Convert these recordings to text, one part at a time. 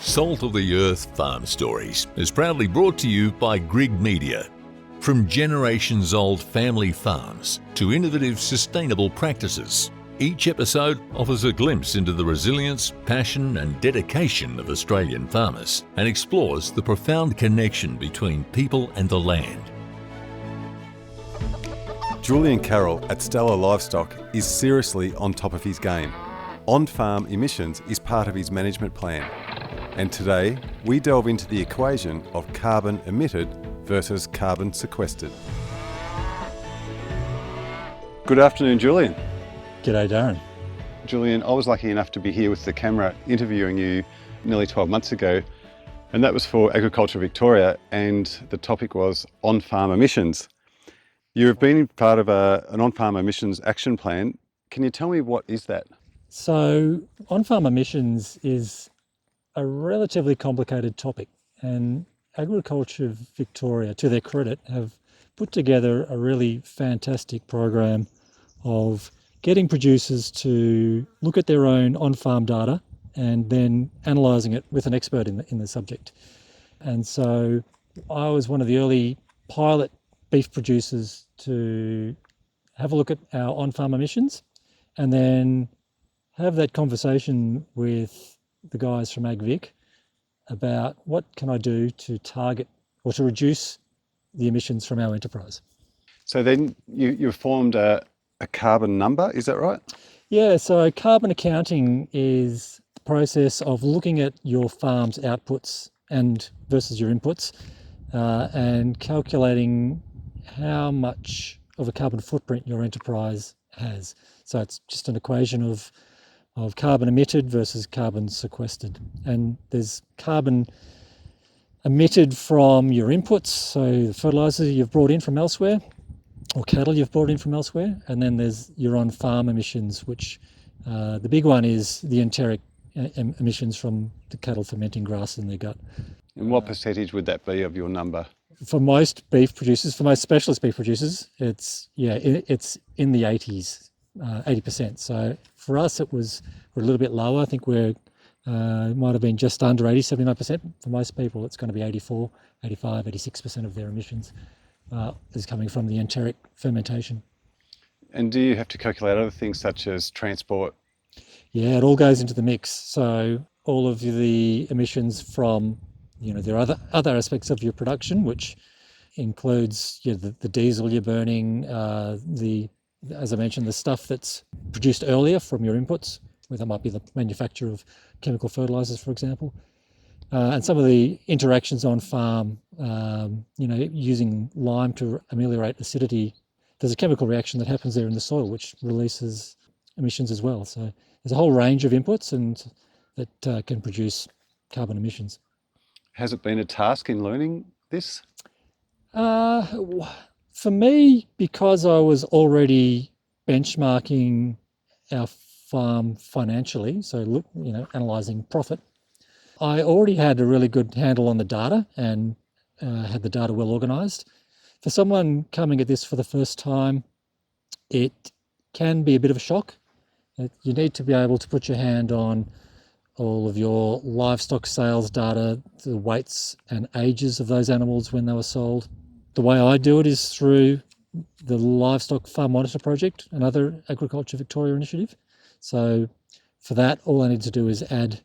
Salt of the Earth Farm Stories is proudly brought to you by Grig Media. From generations-old family farms to innovative sustainable practices, each episode offers a glimpse into the resilience, passion and dedication of Australian farmers and explores the profound connection between people and the land. Julian Carroll at Stella Livestock is seriously on top of his game. On-farm emissions is part of his management plan. And today, we delve into the equation of carbon emitted versus carbon sequestered. Good afternoon, Julian. G'day, Darren. Julian, I was lucky enough to be here with the camera interviewing you nearly 12 months ago, and that was for Agriculture Victoria, and the topic was on-farm emissions. You have been part of an on-farm emissions action plan. Can you tell me what is that? So, on-farm emissions is a relatively complicated topic, and Agriculture Victoria, to their credit, have put together a really fantastic program of getting producers to look at their own on-farm data and then analysing it with an expert in the subject. And so I was one of the early pilot beef producers to have a look at our on-farm emissions and then have that conversation with the guys from AgVic about what can I do to target or to reduce the emissions from our enterprise. So then you formed a carbon number, is that right? Yeah, so carbon accounting is the process of looking at your farm's outputs and versus your inputs and calculating how much of a carbon footprint your enterprise has. So it's just an equation of carbon emitted versus carbon sequestered. And there's carbon emitted from your inputs, so the fertiliser you've brought in from elsewhere, or cattle you've brought in from elsewhere, and then there's your on-farm emissions, which the big one is the enteric emissions from the cattle fermenting grass in their gut. And what percentage would that be of your number? For most beef producers, for most specialist beef producers, it's in the 80s. 80%. So for us, we're a little bit lower. I think it might have been just under 79%. For most people, it's going to be 84, 85, 86% of their emissions is coming from the enteric fermentation. And do you have to calculate other things such as transport? Yeah, it all goes into the mix. So all of the emissions from, there are other aspects of your production, which includes the diesel you're burning, as I mentioned, the stuff that's produced earlier from your inputs, where that might be the manufacture of chemical fertilizers, for example, and some of the interactions on farm, using lime to ameliorate acidity. There's a chemical reaction that happens there in the soil, which releases emissions as well. So there's a whole range of inputs and that can produce carbon emissions. Has it been a task in learning this? For me, because I was already benchmarking our farm financially, so analysing profit, I already had a really good handle on the data and had the data well organised. For someone coming at this for the first time, it can be a bit of a shock. You need to be able to put your hand on all of your livestock sales data, the weights and ages of those animals when they were sold. The way I do it is through the Livestock Farm Monitor Project, another Agriculture Victoria initiative. So for that, all I need to do is add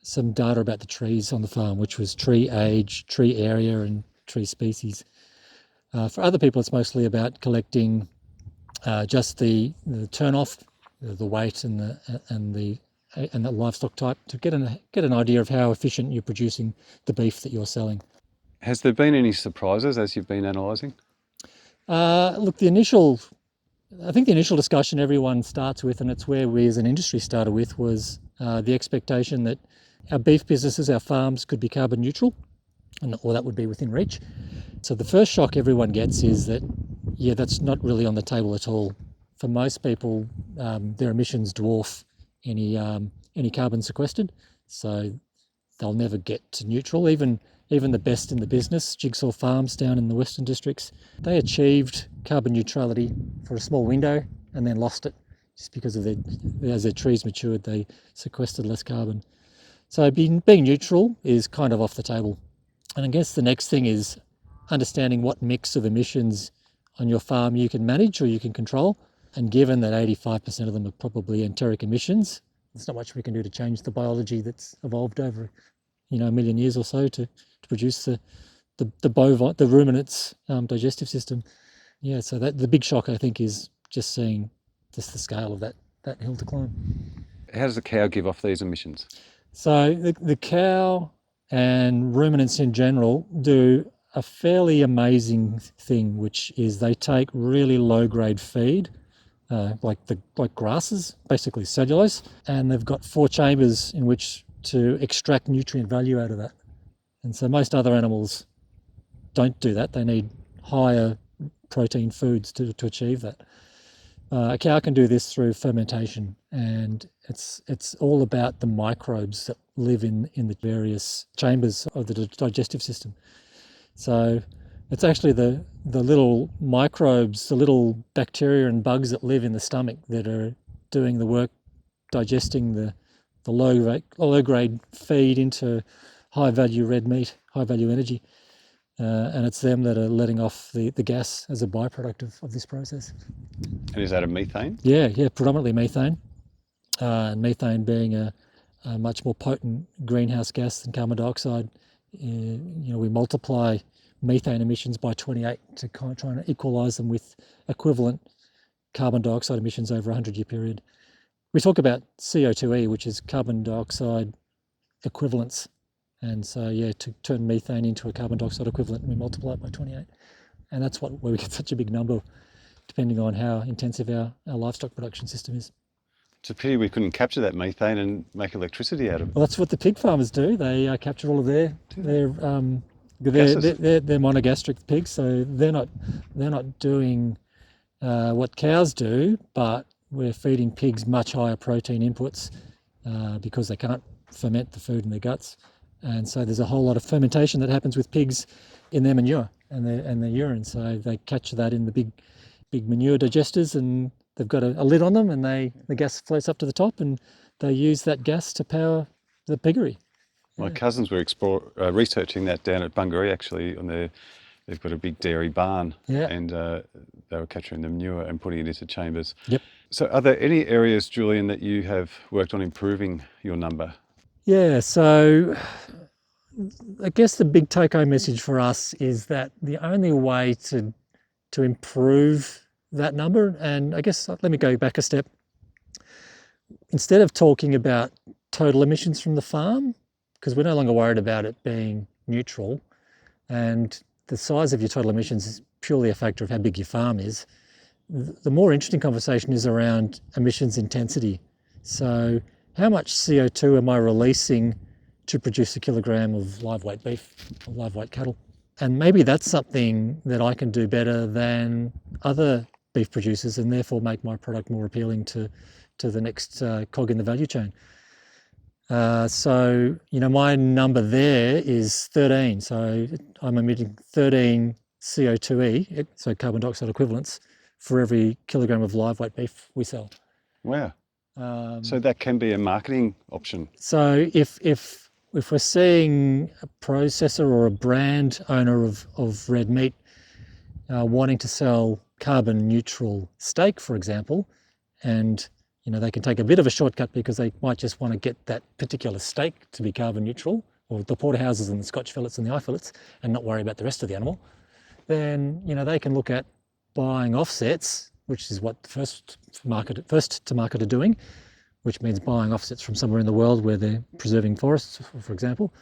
some data about the trees on the farm, which was tree age, tree area, and tree species. For other people, it's mostly about collecting just the turn-off, the weight, and the livestock type to get an idea of how efficient you're producing the beef that you're selling. Has there been any surprises as you've been analysing? Look, the initial discussion everyone starts with, and it's where we as an industry started with, was the expectation that our beef businesses, our farms, could be carbon neutral, or that would be within reach. So the first shock everyone gets is that, that's not really on the table at all. For most people, their emissions dwarf any carbon sequestered, so they'll never get to neutral. Even the best in the business, Jigsaw Farms down in the Western Districts, they achieved carbon neutrality for a small window and then lost it just because as their trees matured, they sequestered less carbon. So being neutral is kind of off the table. And I guess the next thing is understanding what mix of emissions on your farm you can manage or you can control. And given that 85% of them are probably enteric emissions, there's not much we can do to change the biology that's evolved over, a million years or so to produce the ruminant's digestive system. Yeah, so that the big shock, I think, is just seeing just the scale of that hill to climb. How does the cow give off these emissions? So the cow and ruminants in general do a fairly amazing thing, which is they take really low-grade feed, like grasses, basically cellulose, and they've got 4 chambers in which to extract nutrient value out of that. And so most other animals don't do that. They need higher protein foods to achieve that. A cow can do this through fermentation, and it's all about the microbes that live in the various chambers of the digestive system. So it's actually the little microbes, the little bacteria and bugs that live in the stomach that are doing the work digesting the low grade feed into high value red meat, high value energy. And it's them that are letting off the gas as a byproduct of this process. And is that a methane? Yeah, predominantly methane. And methane being a much more potent greenhouse gas than carbon dioxide. We multiply methane emissions by 28 to try and equalise them with equivalent carbon dioxide emissions over a 100-year period. We talk about CO2e, which is carbon dioxide equivalence. And so, to turn methane into a carbon dioxide equivalent, we multiply it by 28. And that's where we get such a big number, depending on how intensive our livestock production system is. It's a pity we couldn't capture that methane and make electricity out of it. Well, that's what the pig farmers do. They capture all of their monogastric pigs, so they're not doing what cows do, but we're feeding pigs much higher protein inputs because they can't ferment the food in their guts. And so there's a whole lot of fermentation that happens with pigs in their manure and their urine. So they catch that in the big manure digesters, and they've got a lid on them, and the gas floats up to the top, and they use that gas to power the piggery. My cousins were researching that down at Bungaree, actually. They've got a big dairy barn, and they were capturing the manure and putting it into chambers. Yep. So are there any areas, Julian, that you have worked on improving your number? Yeah, so I guess the big take-home message for us is that the only way to improve that number, and I guess let me go back a step. Instead of talking about total emissions from the farm, because we're no longer worried about it being neutral, and the size of your total emissions is purely a factor of how big your farm is, the more interesting conversation is around emissions intensity. So how much CO2 am I releasing to produce a kilogram of live weight beef or live weight cattle? And maybe that's something that I can do better than other beef producers, and therefore make my product more appealing to the next cog in the value chain. So my number there is 13. So I'm emitting 13 CO2e, so carbon dioxide equivalents, for every kilogram of live weight beef we sell. Wow. So that can be a marketing option. So if we're seeing a processor or a brand owner of red meat wanting to sell carbon neutral steak, for example, and they can take a bit of a shortcut because they might just want to get that particular steak to be carbon neutral, or the porterhouses and the Scotch fillets and the eye fillets, and not worry about the rest of the animal, then they can look at buying offsets, which is what the first to market are doing, which means buying offsets from somewhere in the world where they're preserving forests, for example.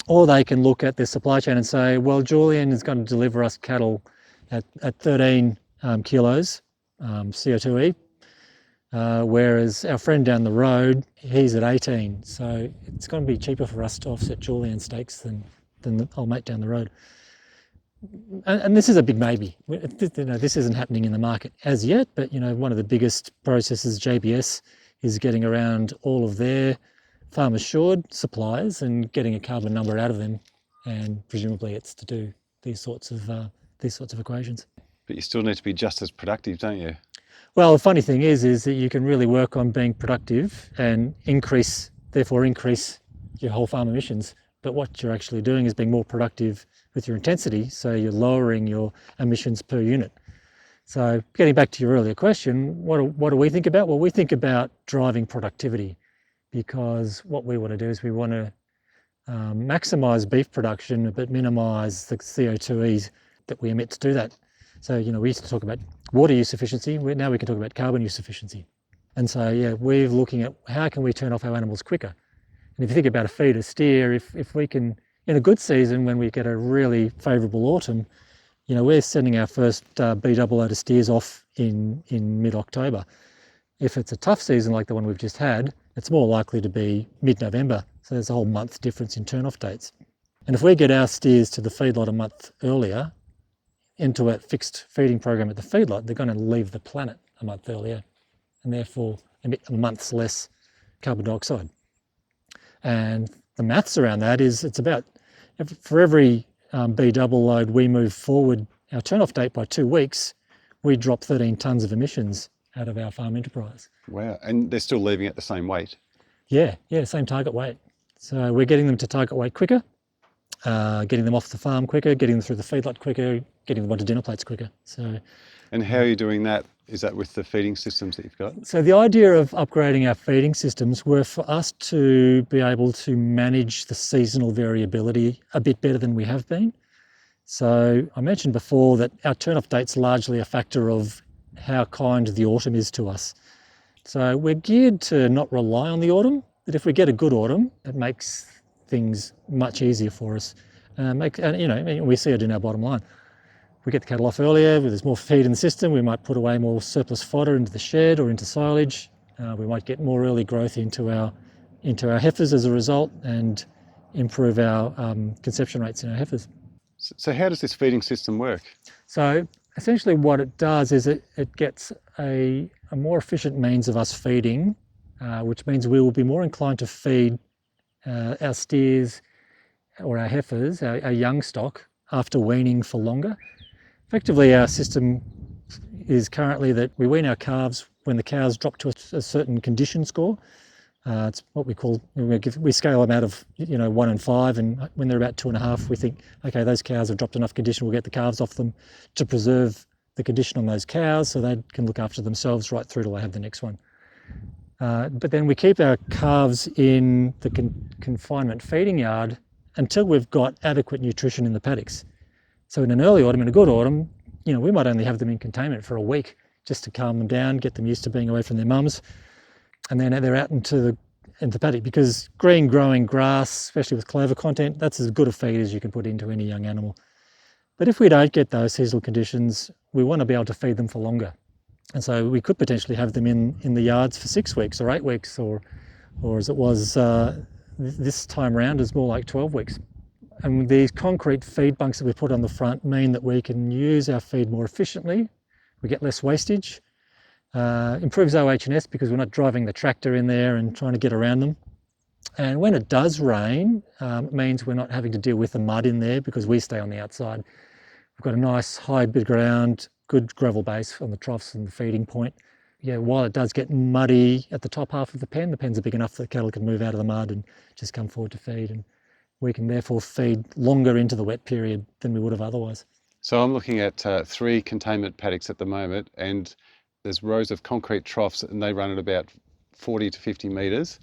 Or they can look at their supply chain and say, well, Julian is going to deliver us cattle at 13 kilos CO2e, whereas our friend down the road, he's at 18. So it's going to be cheaper for us to offset Julian steaks than the old mate down the road. And this is a big maybe. This isn't happening in the market as yet, but one of the biggest processors, JBS, is getting around all of their farm assured suppliers and getting a carbon number out of them, and presumably it's to do these sorts of equations. But you still need to be just as productive, don't you? Well, the funny thing is that you can really work on being productive and increase your whole farm emissions, but what you're actually doing is being more productive with your intensity, so you're lowering your emissions per unit. So getting back to your earlier question, what do we think about? Well, we think about driving productivity, because what we want to do is we want to maximise beef production but minimise the CO2e that we emit to do that. So, we used to talk about water use efficiency, now we can talk about carbon use efficiency. And so, we're looking at how can we turn off our animals quicker. And if you think about a feeder steer, if we can, in a good season when we get a really favourable autumn, we're sending our first B-double load of steers off in mid-October. If it's a tough season like the one we've just had, it's more likely to be mid-November. So there's a whole month difference in turn-off dates. And if we get our steers to the feedlot a month earlier, into a fixed feeding program at the feedlot, they're going to leave the planet a month earlier and therefore emit a month's less carbon dioxide. And the maths around that is it's about, for every B-double load we move forward our turn-off date by 2 weeks, we drop 13 tonnes of emissions out of our farm enterprise. Wow, and they're still leaving at the same weight? Yeah, same target weight. So we're getting them to target weight quicker, getting them off the farm quicker, getting them through the feedlot quicker, getting them onto dinner plates quicker. And how are you doing that? Is that with the feeding systems that you've got? So the idea of upgrading our feeding systems were for us to be able to manage the seasonal variability a bit better than we have been. So I mentioned before that our turn-off date's largely a factor of how kind the autumn is to us. So we're geared to not rely on the autumn, but if we get a good autumn, it makes things much easier for us. We see it in our bottom line. We get the cattle off earlier, there's more feed in the system, we might put away more surplus fodder into the shed or into silage. We might get more early growth into our heifers as a result and improve our conception rates in our heifers. So how does this feeding system work? So essentially what it does is it gets a more efficient means of us feeding, which means we will be more inclined to feed our steers or our heifers, our young stock, after weaning for longer. Effectively, our system is currently that we wean our calves when the cows drop to a certain condition score. It's what we call, we scale them out of 1 and 5, and when they're about 2.5, we think, okay, those cows have dropped enough condition, we'll get the calves off them to preserve the condition on those cows so they can look after themselves right through till they have the next one. But then we keep our calves in the confinement feeding yard until we've got adequate nutrition in the paddocks. So in an early autumn, in a good autumn, we might only have them in containment for a week just to calm them down, get them used to being away from their mums. And then they're out into the paddock, because green growing grass, especially with clover content, that's as good a feed as you can put into any young animal. But if we don't get those seasonal conditions, we want to be able to feed them for longer. And so we could potentially have them in the yards for 6 weeks or 8 weeks, or as it was this time around, is more like 12 weeks. And these concrete feed bunks that we put on the front mean that we can use our feed more efficiently. We get less wastage. Improves OH&S because we're not driving the tractor in there and trying to get around them. And when it does rain, it means we're not having to deal with the mud in there because we stay on the outside. We've got a nice high bit of ground, good gravel base on the troughs and the feeding point. While it does get muddy at the top half of the pen's big enough that cattle can move out of the mud and just come forward to feed. And we can therefore feed longer into the wet period than we would have otherwise. So I'm looking at 3 containment paddocks at the moment, and there's rows of concrete troughs, and they run at about 40 to 50 metres.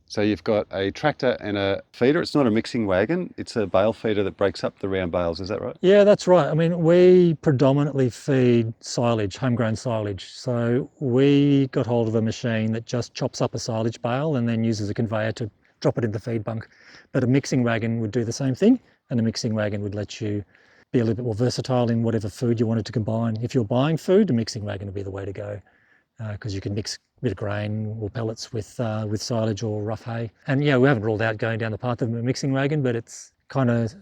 So you've got a tractor and a feeder. It's not a mixing wagon, it's a bale feeder that breaks up the round bales, is that right? Yeah, that's right. I mean, we predominantly feed silage, homegrown silage. So we got hold of a machine that just chops up a silage bale and then uses a conveyor to drop it in the feed bunk. But a mixing wagon would do the same thing, and a mixing wagon would let you be a little bit more versatile in whatever food you wanted to combine. If you're buying food, a mixing wagon would be the way to go, because you can mix a bit of grain or pellets with silage or rough hay. And we haven't ruled out going down the path of a mixing wagon, but it's kind of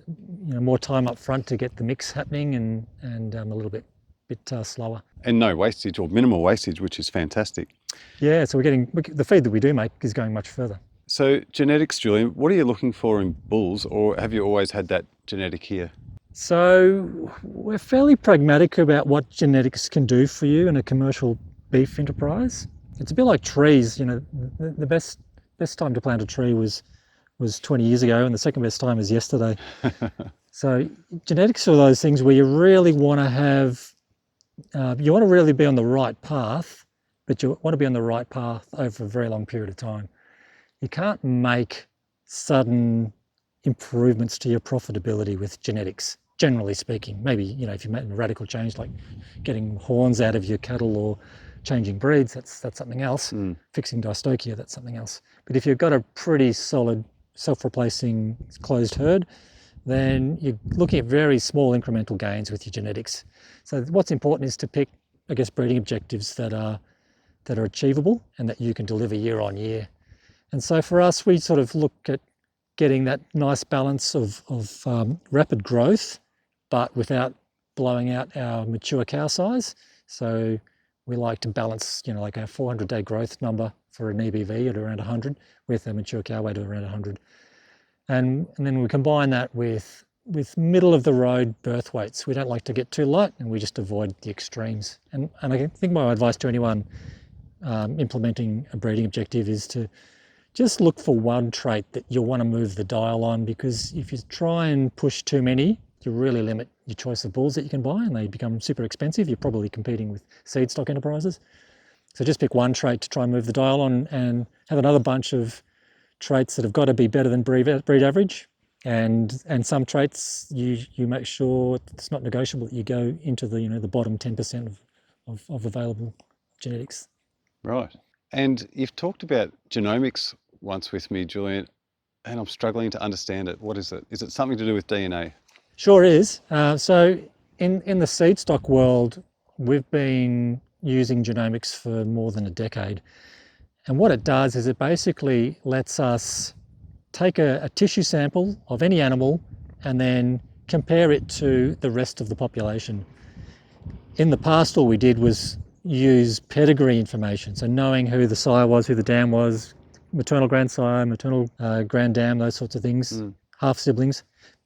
more time up front to get the mix happening and a little bit slower. And no wastage, or minimal wastage, which is fantastic. Yeah, so the feed that we do make is going much further. So genetics, Julian, what are you looking for in bulls, or have you always had that genetic here? So we're fairly pragmatic about what genetics can do for you in a commercial beef enterprise. It's a bit like trees. The best time to plant a tree was was 20 years ago, and the second best time is yesterday. So genetics are those things where you really want to have, you want to really be on the right path, but you want to be on the right path over a very long period of time. You can't make sudden improvements to your profitability with genetics, generally speaking. Maybe, you know, if you make a radical change like getting horns out of your cattle or changing breeds, that's something else. Fixing dystocia, that's something else. But if you've got a pretty solid self-replacing closed herd, then you're looking at very small incremental gains with your genetics. So what's important is to pick, I guess, breeding objectives that are achievable and that you can deliver year on year. And so for us, we sort of look at getting that nice balance of rapid growth, but without blowing out our mature cow size. So we like to balance, you know, like our 400-day growth number for an EBV at around 100 with a mature cow weight of around 100. And then we combine that with middle of the road birth weights. We don't like to get too light, and we just avoid the extremes. And I think my advice to anyone implementing a breeding objective is to just look for one trait that you'll want to move the dial on, because if you try and push too many, you really limit your choice of bulls that you can buy, and they become super expensive. You're probably competing with seed stock enterprises. So just pick one trait to try and move the dial on, and have another bunch of traits that have got to be better than breed average. And some traits you make sure it's not negotiable that you go into the, you know, the bottom 10% of available genetics. Right. And you've talked about genomics once with me, Julian, and I'm struggling to understand it. What is it? Is it something to do with DNA? Sure is. So in the seed stock world, we've been using genomics for more than a decade. And what it does is it basically lets us take a tissue sample of any animal and then compare it to the rest of the population. In the past, all we did was use pedigree information, so knowing who the sire was, who the dam was, maternal grandsire, maternal granddam, those sorts of things, half siblings.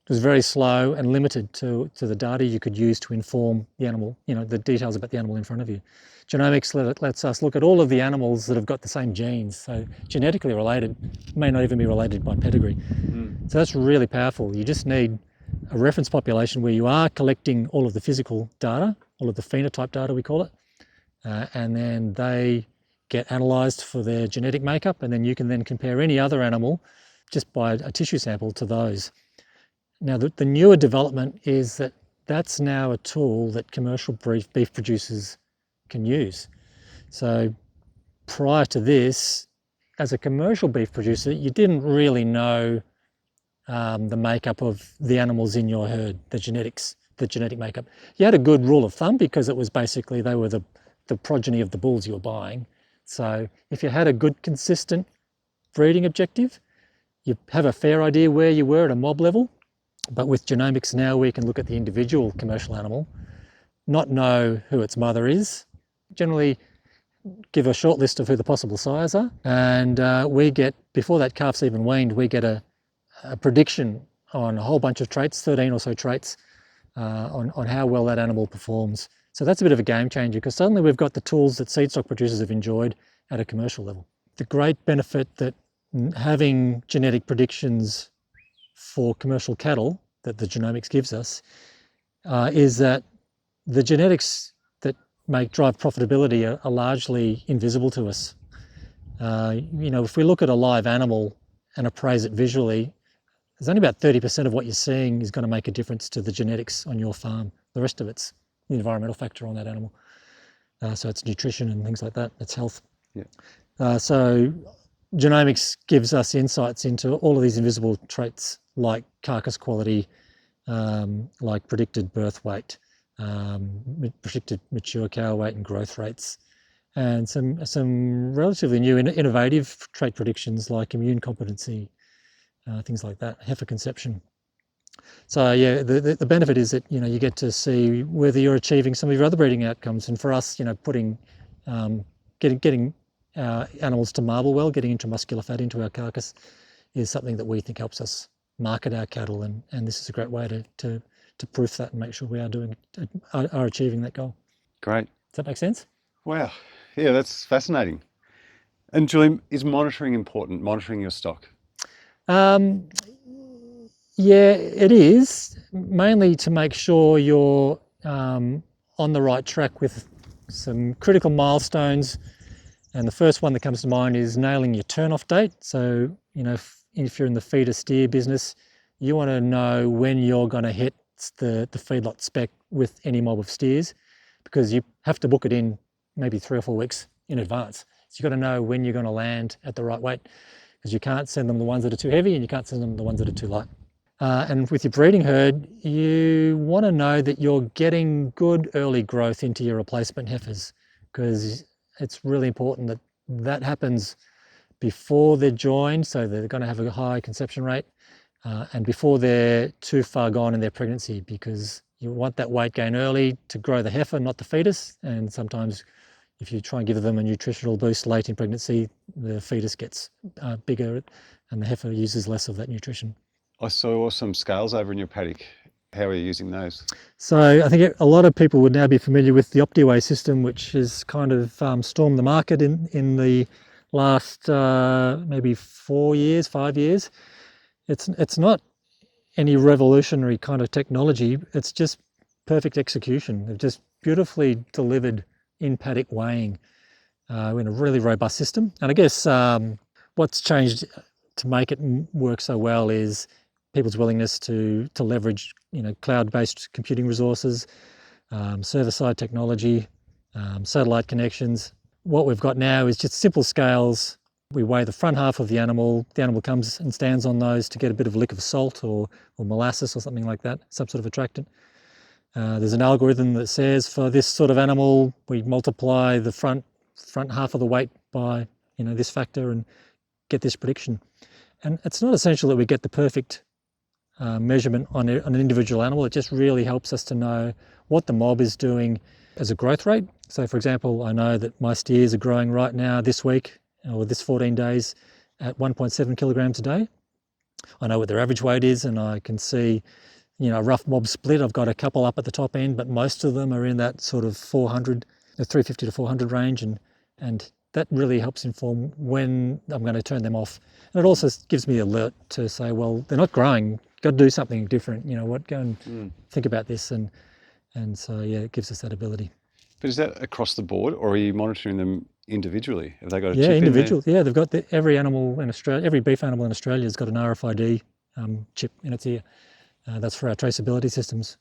It was very slow and limited to the data you could use to inform the animal, you know, the details about the animal in front of you. Genomics lets us look at all of the animals that have got the same genes, so genetically related, may not even be related by pedigree. So that's really powerful. You just need a reference population where you are collecting all of the physical data, all of the phenotype data we call it, and then they get analysed for their genetic makeup, and then you can then compare any other animal just by a tissue sample to those. Now the newer development is that that's now a tool that commercial beef producers can use. So prior to this, as a commercial beef producer, you didn't really know the makeup of the animals in your herd, the genetic makeup. You had a good rule of thumb because it was basically they were the progeny of the bulls you were buying. So if you had a good, consistent breeding objective, you have a fair idea where you were at a mob level. But with genomics now, we can look at the individual commercial animal, not know who its mother is, generally give a short list of who the possible sires are, and we get, before that calf's even weaned, we get a prediction on a whole bunch of traits, 13 or so traits, on how well that animal performs. So that's a bit of a game changer, because suddenly we've got the tools that seed stock producers have enjoyed at a commercial level. The great benefit that having genetic predictions for commercial cattle that the genomics gives us is that the genetics that drive profitability are largely invisible to us. You know, if we look at a live animal and appraise it visually, there's only about 30% of what you're seeing is going to make a difference to the genetics on your farm. The rest of it's the environmental factor on that animal. So it's nutrition and things like that, it's health. Yeah. So genomics gives us insights into all of these invisible traits like carcass quality, like predicted birth weight, predicted mature cow weight and growth rates, and some relatively new innovative trait predictions like immune competency, things like that, heifer conception. So yeah, the benefit is that, you know, you get to see whether you're achieving some of your other breeding outcomes. And for us, you know, putting getting animals to marble well, getting intramuscular fat into our carcass is something that we think helps us market our cattle, and this is a great way to proof that and make sure we are achieving that goal. Great. Does that make sense? Wow. Yeah, that's fascinating. And Julian, is monitoring important, monitoring your stock? Um, yeah, it is, mainly to make sure you're on the right track with some critical milestones. And the first one that comes to mind is nailing your turn-off date. So, if you're in the feeder steer business, you want to know when you're going to hit the feedlot spec with any mob of steers, because you have to book it in maybe 3 or 4 weeks in advance. So you've got to know when you're going to land at the right weight, because you can't send them the ones that are too heavy and you can't send them the ones that are too light. And with your breeding herd, you want to know that you're getting good early growth into your replacement heifers, because it's really important that that happens before they're joined, so they're going to have a high conception rate, and before they're too far gone in their pregnancy, because you want that weight gain early to grow the heifer, not the fetus. And sometimes if you try and give them a nutritional boost late in pregnancy, the fetus gets bigger and the heifer uses less of that nutrition. I saw some scales over in your paddock. How are you using those? So I think a lot of people would now be familiar with the OptiWay system, which has kind of stormed the market in the last maybe 4 years, 5 years. It's not any revolutionary kind of technology. It's just perfect execution. They've just beautifully delivered in paddock weighing in a really robust system. And I guess what's changed to make it work so well is people's willingness to leverage cloud-based computing resources, server-side technology, satellite connections. What we've got now is just simple scales. We weigh the front half of the animal comes and stands on those to get a bit of a lick of salt or molasses or something like that, some sort of attractant. There's an algorithm that says for this sort of animal, we multiply the front half of the weight by this factor and get this prediction. And it's not essential that we get the perfect measurement on an individual animal. It just really helps us to know what the mob is doing as a growth rate. So for example, I know that my steers are growing right now this week or this 14 days at 1.7 kilograms a day. I know what their average weight is, and I can see a rough mob split. I've got a couple up at the top end, but most of them are in that sort of 350 to 400 range, and that really helps inform when I'm going to turn them off. And it also gives me an alert to say, well, they're not growing, got to do something different. Go and think about this. And so, yeah, it gives us that ability. But is that across the board, or are you monitoring them individually? Have they got a chip individual? Yeah, they've got every animal in Australia, every beef animal in Australia has got an RFID chip in its ear. That's for our traceability systems.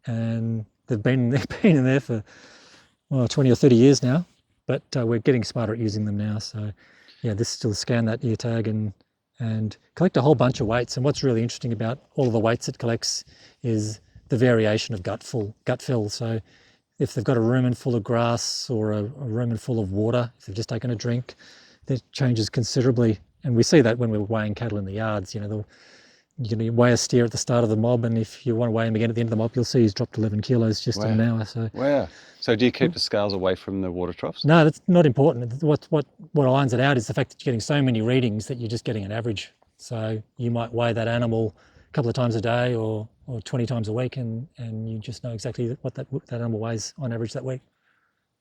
And they've been in there for 20 or 30 years now. But we're getting smarter at using them now. So yeah, this will scan that ear tag and collect a whole bunch of weights. And what's really interesting about all of the weights it collects is the variation of gut fill. So if they've got a rumen full of grass or a rumen full of water, if they've just taken a drink, that changes considerably. And we see that when we're weighing cattle in the yards. You can weigh a steer at the start of the mob, and if you want to weigh him again at the end of the mob, you'll see he's dropped 11 kilos just in an hour. So wow. So do you keep the scales away from the water troughs? No, that's not important. What irons it out is the fact that you're getting so many readings that you're just getting an average. So you might weigh that animal a couple of times a day or 20 times a week, and you just know exactly what that animal weighs on average that week.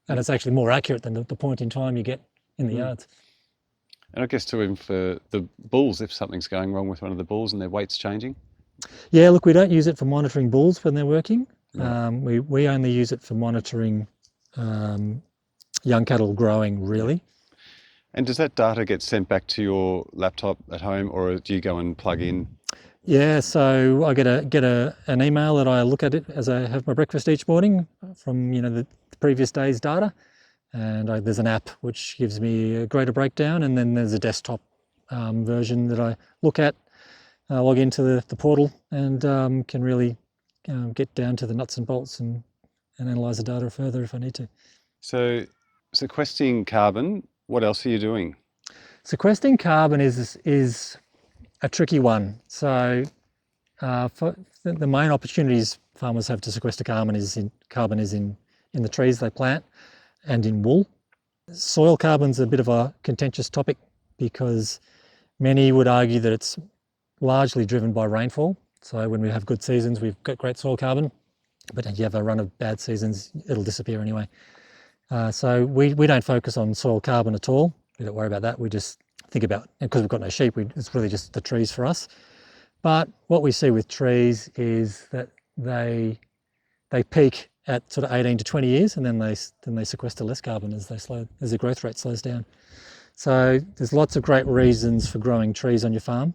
And it's actually more accurate than the point in time you get in the yards. And I guess too, even for the bulls, if something's going wrong with one of the bulls and their weight's changing? Yeah, look, we don't use it for monitoring bulls when they're working. Right. We only use it for monitoring young cattle growing, really. And does that data get sent back to your laptop at home, or do you go and plug in? Yeah, so I get an email that I look at it as I have my breakfast each morning from the previous day's data. And there's an app which gives me a greater breakdown, and then there's a desktop version that I look at, log into the portal, and can really get down to the nuts and bolts and analyse the data further if I need to. So sequestering carbon, what else are you doing? Sequestering carbon is a tricky one. So for the main opportunities farmers have to sequester carbon is in the trees they plant and in wool. Soil carbon's a bit of a contentious topic because many would argue that it's largely driven by rainfall. So when we have good seasons, we've got great soil carbon, but if you have a run of bad seasons, it'll disappear anyway. So we don't focus on soil carbon at all. We don't worry about that. We just think about, because we've got no sheep, it's really just the trees for us. But what we see with trees is that they peak at sort of 18 to 20 years, and then they sequester less carbon as the growth rate slows down. So there's lots of great reasons for growing trees on your farm.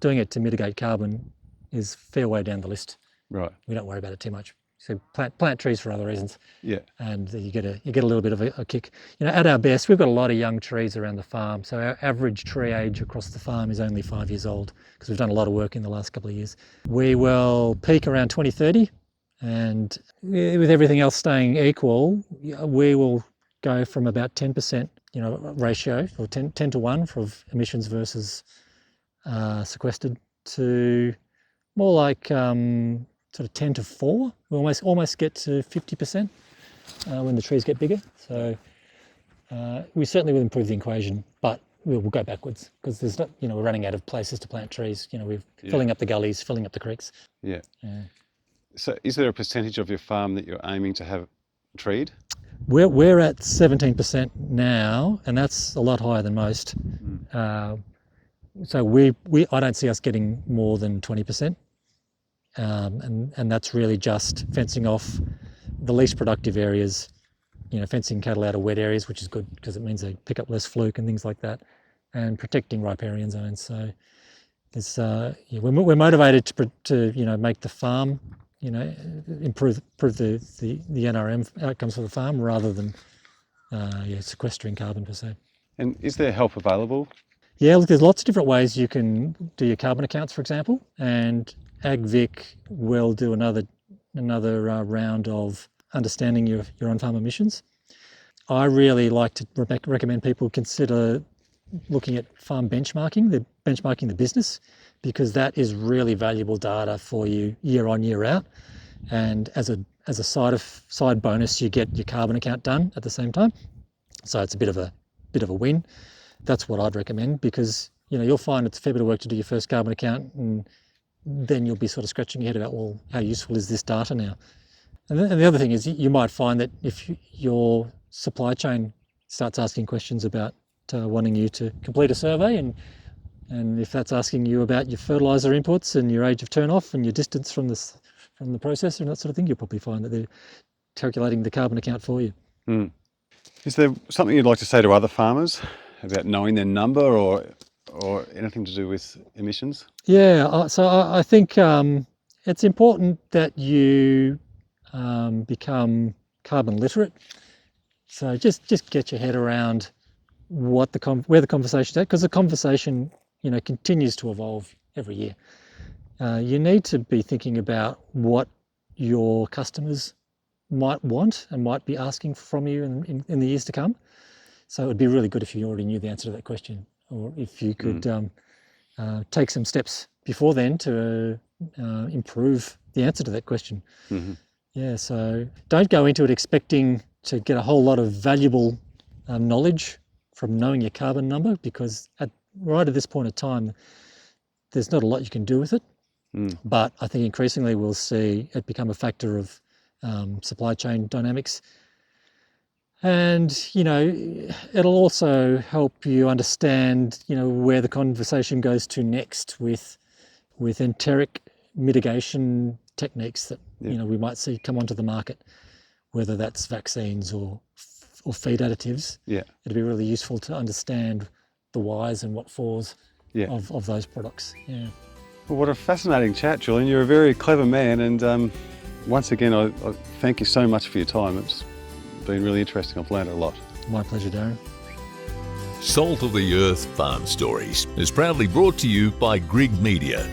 Doing it to mitigate carbon is a fair way down the list. Right. We don't worry about it too much. So plant trees for other reasons. Yeah. And you get a little bit of a kick. At our best, we've got a lot of young trees around the farm. So our average tree age across the farm is only 5 years old, because we've done a lot of work in the last couple of years. We will peak around 2030, and with everything else staying equal, we will go from about 10%, ratio, or 10 to 1 for emissions versus sequestered, to more like sort of 10 to 4. We almost get to 50% when the trees get bigger. So we certainly will improve the equation, but we'll go backwards, because there's not, we're running out of places to plant trees. We're filling up the gullies, filling up the creeks. Yeah. So is there a percentage of your farm that you're aiming to have treed? We're at 17% now, and that's a lot higher than most. So I don't see us getting more than 20%. And that's really just fencing off the least productive areas, fencing cattle out of wet areas, which is good because it means they pick up less fluke and things like that, and protecting riparian zones. So it's, we're motivated to make the farm, improve the NRM outcomes for the farm, rather than sequestering carbon per se. And is there help available? Yeah, look, there's lots of different ways you can do your carbon accounts, for example, and AgVic will do another round of understanding your on-farm emissions. I really like to recommend people consider looking at farm benchmarking, the business, because that is really valuable data for you year on, year out. And as a side bonus, you get your carbon account done at the same time. So it's a bit of a win. That's what I'd recommend, because you'll find it's a fair bit of work to do your first carbon account, and then you'll be sort of scratching your head about, well, how useful is this data now? And the other thing is, you might find that if your supply chain starts asking questions about wanting you to complete a survey, and if that's asking you about your fertiliser inputs and your age of turn-off and your distance from the processor and that sort of thing, you'll probably find that they're calculating the carbon account for you. Is there something you'd like to say to other farmers about knowing their number, or anything to do with emissions? Yeah, so I think it's important that you become carbon literate. So just get your head around where the conversation's at, because the conversation continues to evolve every year. You need to be thinking about what your customers might want and might be asking from you in the years to come. So it would be really good if you already knew the answer to that question, or if you could take some steps before then to improve the answer to that question. Yeah, so don't go into it expecting to get a whole lot of valuable knowledge from knowing your carbon number, because right at this point in time, there's not a lot you can do with it. But I think increasingly we'll see it become a factor of supply chain dynamics. And, it'll also help you understand, where the conversation goes to next with enteric mitigation techniques that, we might see come onto the market, whether that's vaccines or feed additives. Yeah. It'd be really useful to understand the whys and what fors of those products. Yeah. Well, what a fascinating chat, Julian. You're a very clever man, and once again, I thank you so much for your time. It's been really interesting. I've learned a lot. My pleasure, Darren. Salt of the Earth Farm Stories is proudly brought to you by Grig Media.